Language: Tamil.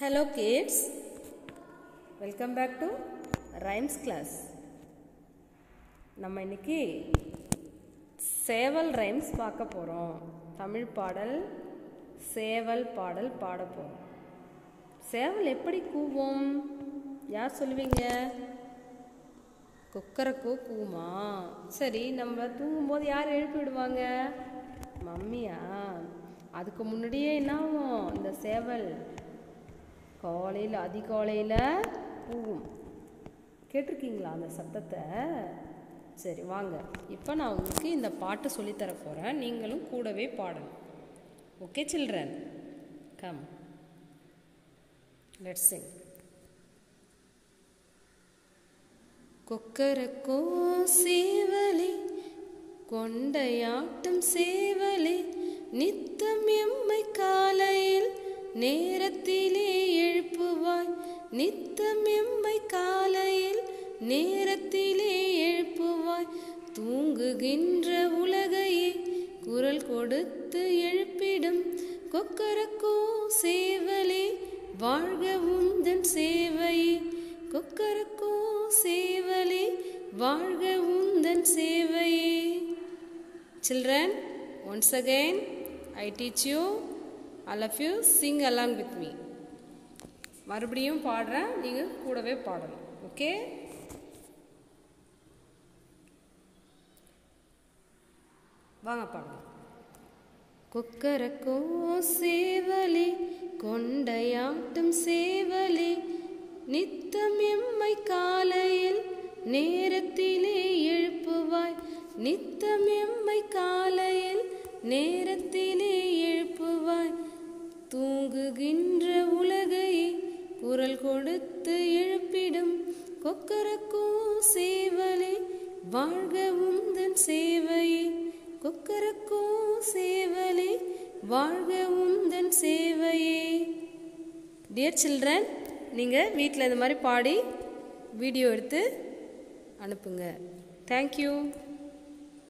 Hello kids, welcome back to Rhymes class. நம்ம இன்னைக்கு சேவல் ரைம்ஸ் பார்க்க போறோம். தமிழ் பாடல் சேவல் பாடல் பாட போறோம். சேவல் எப்படி கூவும்? யார் சொல்லுவீங்க? கொக்கரக்கோ கூமா. சரி, நம்ம தூங்கும்போது யார் எழுப்பி விடுவாங்க? மம்மியா? அதுக்கு முன்னாடியே என்ன ஆகும்? இந்த சேவல் காலையில் அதிகாலையில் கூவும். கேட்டிருக்கீங்களா அந்த சத்தத்தை? சரி வாங்க, இப்போ நான் உங்களுக்கு இந்த பாட்டு சொல்லித்தர போகிறேன். நீங்களும் கூடவே பாடணும். Okay children, come let's sing. கொக்கரக்கோ சேவலே கொண்டையாட்டம் சேவலே, நித்தம் எம்மை காலையில் நேரத்திலே எழுப்புவாய், நித்தம் எம்மை காலையில் நேரத்திலே எழுப்புவாய், தூங்குகின்ற உலகையே குரல் கொடுத்து எழுப்பிடும் கொக்கரக்கோ சேவலே, வாழ்க உந்தன் சேவையே, கொக்கரக்கோ சேவலே, வாழ்க உந்தன் சேவையே. Children, once again I teach you, all of you sing along with me. மறுபடியும் பாடுறேன், நீங்கள் கூடவே பாடணும். ஓகே, வாங்க பாடலாம். கொக்கரக்கோ சேவலே கொண்டையாட்டம் சேவலே, நித்தம் எம்மை காலையில் நேரத்திலே எழுப்புவாய், நித்தம் எம்மை காலையில் நேரத்திலே எழுப்புவாய், தூங்குகின்ற உலகையே குரல் கொடுத்து எழுப்பிடும் கொக்கரக்கோ சேவலே, வாழ்க உந்தன் சேவையே, கொக்கரக்கோ சேவலே, வாழ்க உந்தன் சேவையே. டியர் சில்ட்ரன், நீங்கள் வீட்டில் இது மாதிரி பாடி வீடியோ எடுத்து அனுப்புங்க. தேங்க்யூ.